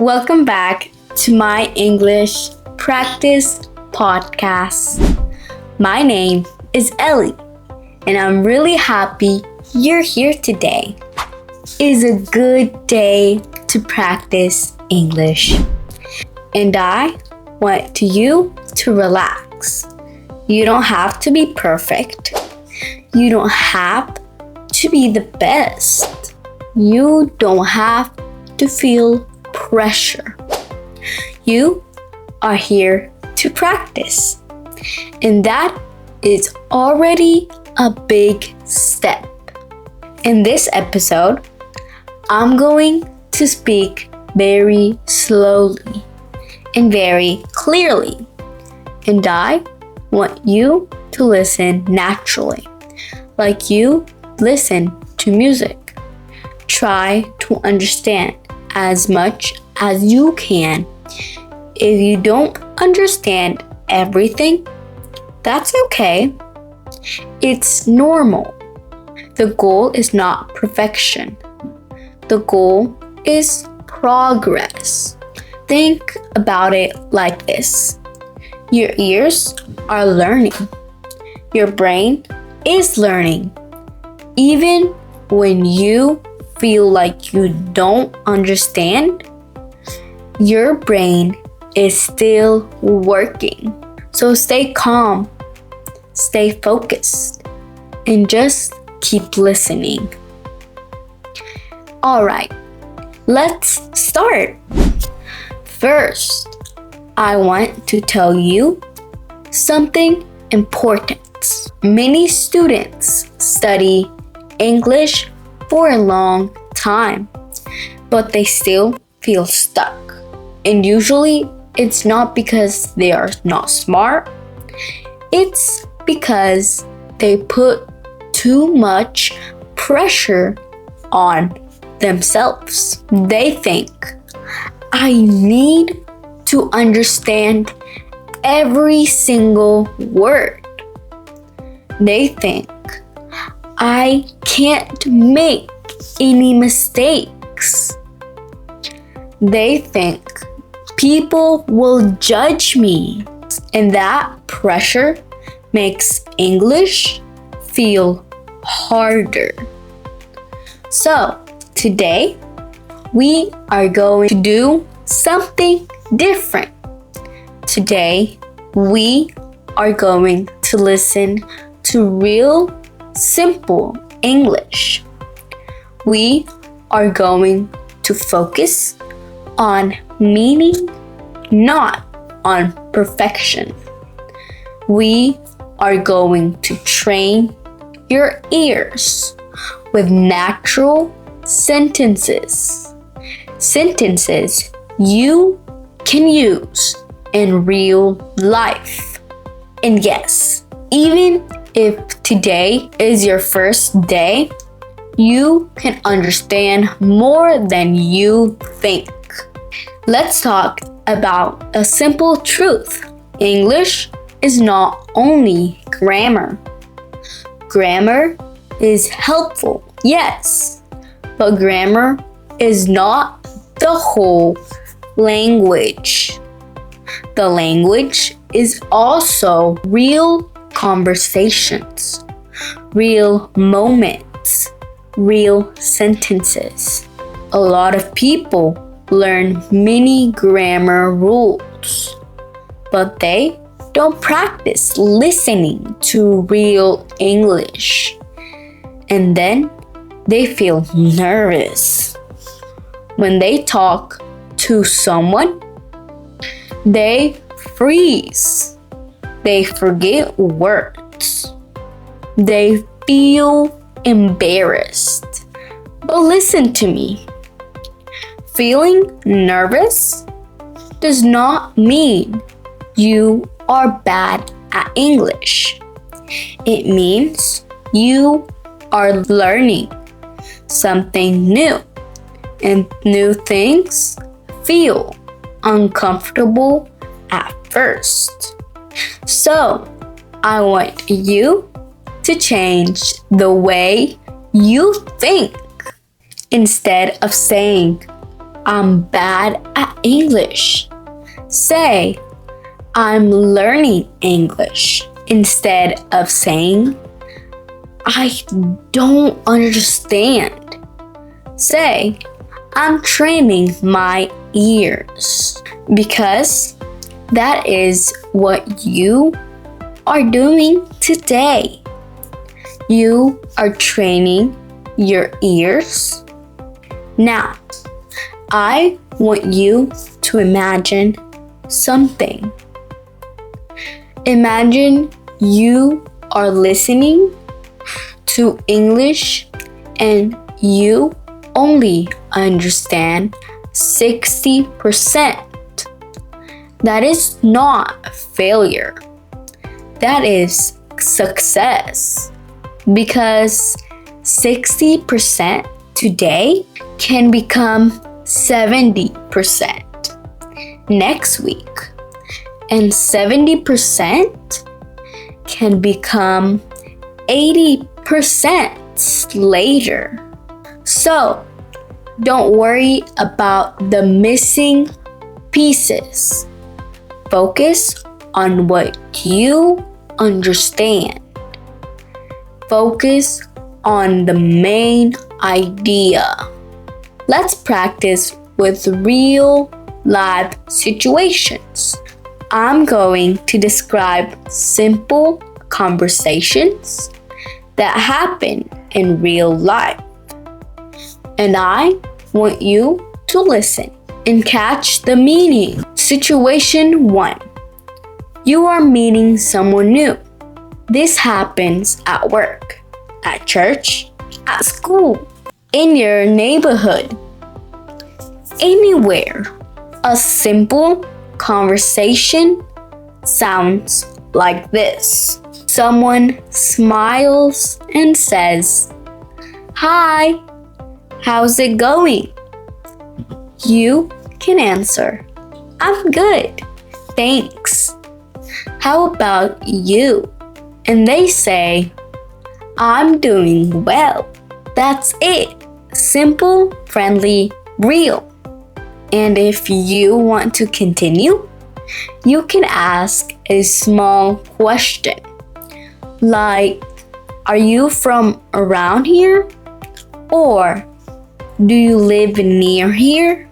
Welcome back to my English practice podcast. My name is Ellie, and I'm really happy you're here today. It is a good day to practice English, and I want you to relax. You don't have to be perfect. You don't have to be the best. You don't have to feel pressure. You are here to practice, and that is already a big step. In this episode, I'm going to speak very slowly and very clearly, and I want you to listen naturally, like you listen to music. Try to understand as much as you can. If you don't understand everything, that's okay. It's normal. The goal is not perfection. The goal is progress. Think about it like this. Your ears are learning. Your brain is learning. Even when you feel like you don't understand, your brain is still working. So stay calm, stay focused, and just keep listening. Alright, let's start. First, I want to tell you something important. Many students study English for a long time, but they still feel stuck. And usually it's not because they are not smart, it's because they put too much pressure on themselves. They think, I need to understand every single word. They think, I can't make any mistakes. They think people will judge me, and that pressure makes English feel harder. So, today we are going to do something different. Today we are going to listen to real simple English. We are going to focus on meaning, not on perfection. We are going to train your ears with natural sentences. Sentences you can use in real life. And yes, even if today is your first day, you can understand more than you think. Let's talk about a simple truth. English is not only grammar. Grammar is helpful, yes, but grammar is not the whole language. The language is also real conversations, real moments, real sentences. A lot of people learn many grammar rules, but they don't practice listening to real English. And then they feel nervous. When they talk to someone, they freeze. They forget words. They feel embarrassed. But listen to me. Feeling nervous does not mean you are bad at English. It means you are learning something new, and new things feel uncomfortable at first. So, I want you to change the way you think. Instead of saying, I'm bad at English. Say, I'm learning English instead of saying, I don't understand. Say, I'm training my ears, because that is what you are doing today. You are training your ears. Now, I want you to imagine something. Imagine you are listening to English and you only understand 60%. That is not failure. That is success. Because 60% today can become 70% next week. And 70% can become 80% later. So, don't worry about the missing pieces. Focus on what you understand. Focus on the main idea. Let's practice with real life situations. I'm going to describe simple conversations that happen in real life. And I want you to listen and catch the meaning. Situation 1. You are meeting someone new. This happens at work, at church, at school, in your neighborhood, anywhere. A simple conversation sounds like this. Someone smiles and says, "Hi, how's it going?" You can answer, "I'm good, thanks. How about you?" And they say, "I'm doing well." That's it. Simple, friendly, real. And if you want to continue, you can ask a small question like, "Are you from around here?" Or, "Do you live near here?"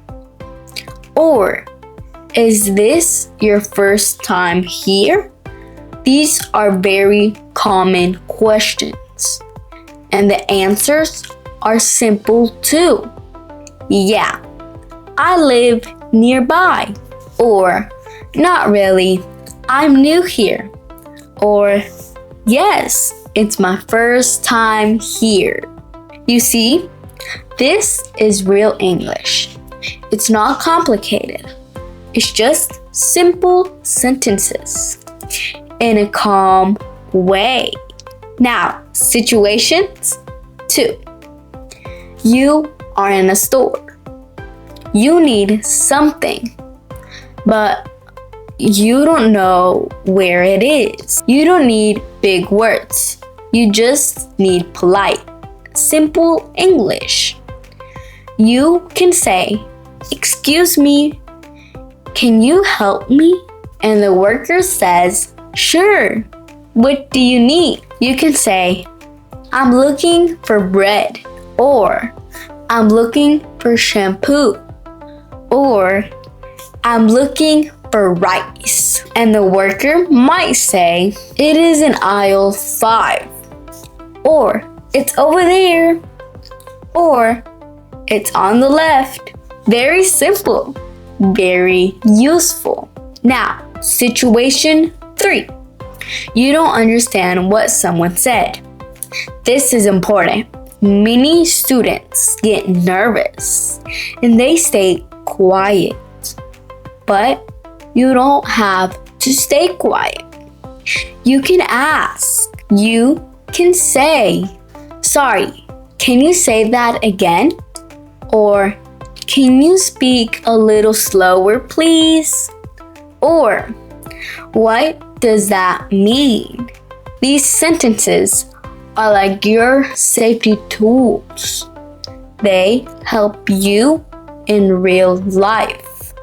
Or, "Is this your first time here?" These are very common questions, and the answers are simple too. Yeah, I live nearby. Or, "Not really, I'm new here." Or, "Yes, it's my first time here." You see, this is real English. It's not complicated. It's just simple sentences in a calm way. Now, situations 2. You are in a store. You need something, but you don't know where it is. You don't need big words. You just need polite, simple English. You can say, "Excuse me, can you help me?" And the worker says, "Sure, what do you need?" You can say, "I'm looking for bread," or "I'm looking for shampoo," or "I'm looking for rice." And the worker might say, "It is in aisle 5," or "It's over there," or "It's on the left." Very simple, very useful. Now, situation 3. You don't understand what someone said. This is important. Many students get nervous and they stay quiet. But you don't have to stay quiet. You can ask. You can say, "Sorry, can you say that again?" Or, "Can you speak a little slower, please?" Or, "What does that mean?" These sentences are like your safety tools. They help you in real life.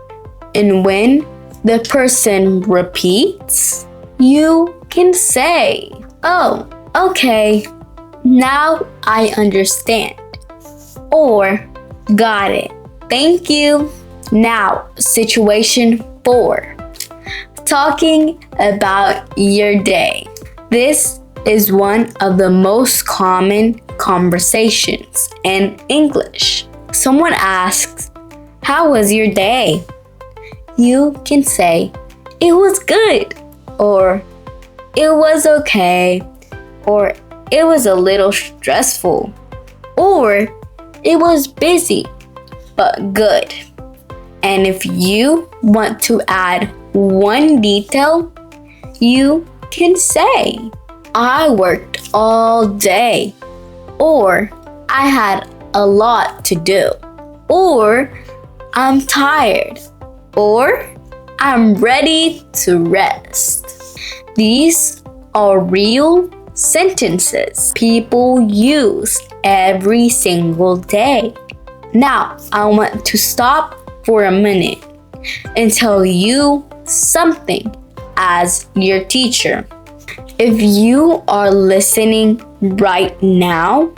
And when the person repeats, you can say, "Oh, okay, now I understand." Or, "Got it. Thank you." Now, situation 4. Talking about your day. This is one of the most common conversations in English. Someone asks, "How was your day?" You can say, "It was good," or "It was okay," or "It was a little stressful," or "It was busy, but good." And if you want to add one detail, you can say, "I worked all day," or "I had a lot to do," or "I'm tired," or "I'm ready to rest." These are real sentences people use every single day. Now, I want to stop for a minute and tell you something as your teacher. If you are listening right now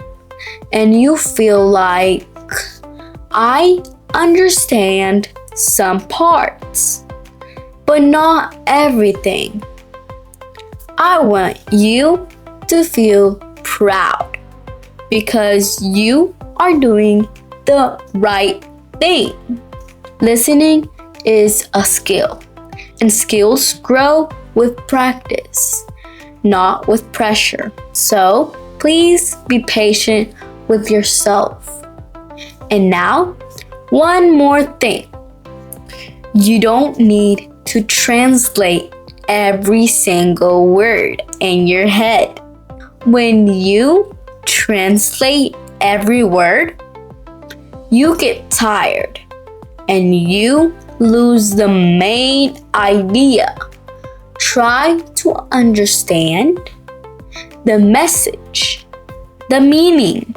and you feel like, "I understand some parts, but not everything," I want you to feel proud because you are doing the right thing. Listening is a skill, and skills grow with practice, not with pressure. So please be patient with yourself. And now, one more thing. You don't need to translate every single word in your head. When you translate every word, you get tired and you lose the main idea. Try to understand the message, the meaning.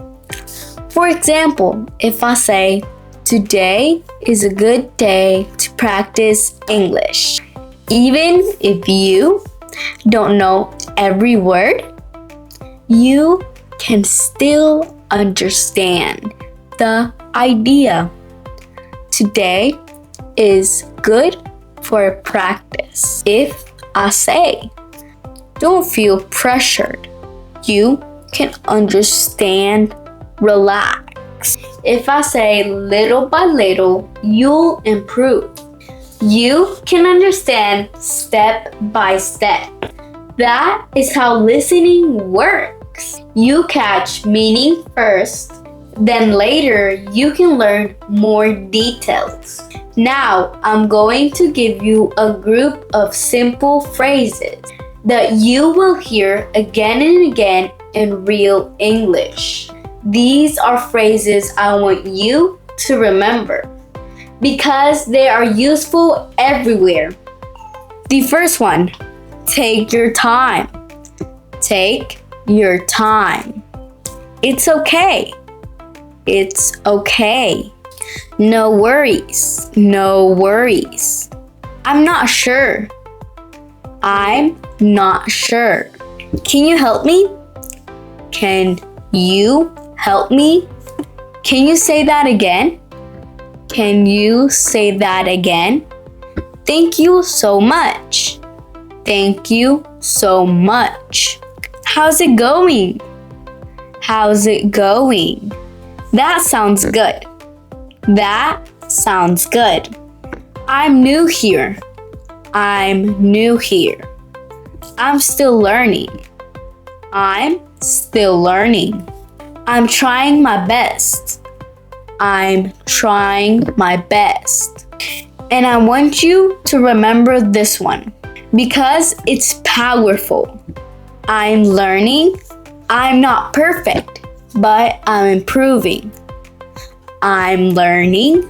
For example, if I say, "Today is a good day to practice English," even if you don't know every word, you can still understand the idea. Today is good for practice. If I say, "Don't feel pressured," you can understand relax. If I say, "Little by little, you'll improve," you can understand step by step. That is how listening works. You catch meaning first, then later you can learn more details. Now I'm going to give you a group of simple phrases that you will hear again and again in real English. These are phrases I want you to remember because they are useful everywhere. The first one, take your time. Take your time. It's okay. It's okay. No worries. No worries. I'm not sure. I'm not sure. Can you help me? Can you help me? Can you say that again? Can you say that again? Thank you so much. Thank you so much. How's it going? How's it going? That sounds good. That sounds good. I'm new here. I'm new here. I'm still learning. I'm still learning. I'm trying my best. I'm trying my best. And I want you to remember this one because it's powerful. I'm learning. I'm not perfect, but I'm improving. I'm learning.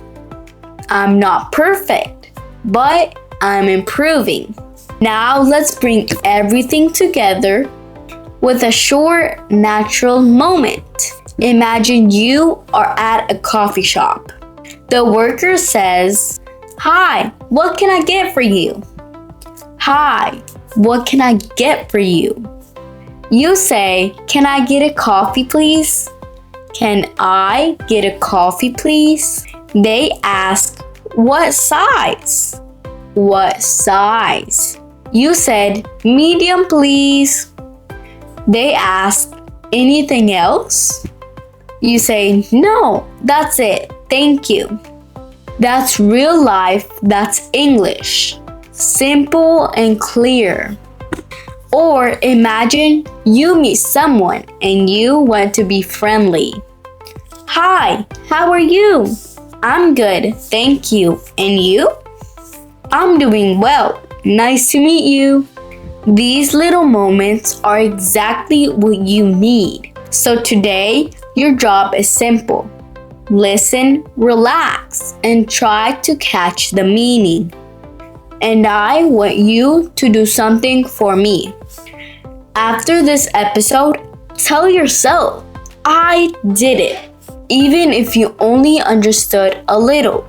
I'm not perfect, but I'm improving. Now let's bring everything together with a short, natural moment. Imagine you are at a coffee shop. The worker says, Hi, what can I get for you? Hi, what can I get for you? You say, can I get a coffee, please? Can I get a coffee, please? They ask, what size? What size? You said, medium, please. They ask, anything else? You say, no, that's it. Thank you. That's real life. That's English. Simple and clear. Or imagine you meet someone and you want to be friendly. Hi, how are you? I'm good, thank you. And you? I'm doing well. Nice to meet you. These little moments are exactly what you need. So today, your job is simple. Listen, relax, and try to catch the meaning. And I want you to do something for me. After this episode, tell yourself, I did it. Even if you only understood a little,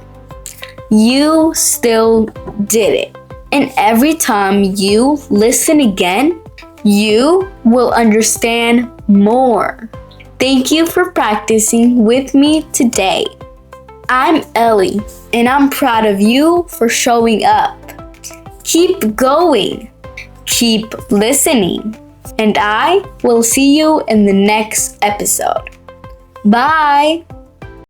you still did it. And every time you listen again, you will understand more. Thank you for practicing with me today. I'm Ellie, and I'm proud of you for showing up. Keep going. Keep listening. And I will see you in the next episode. Bye!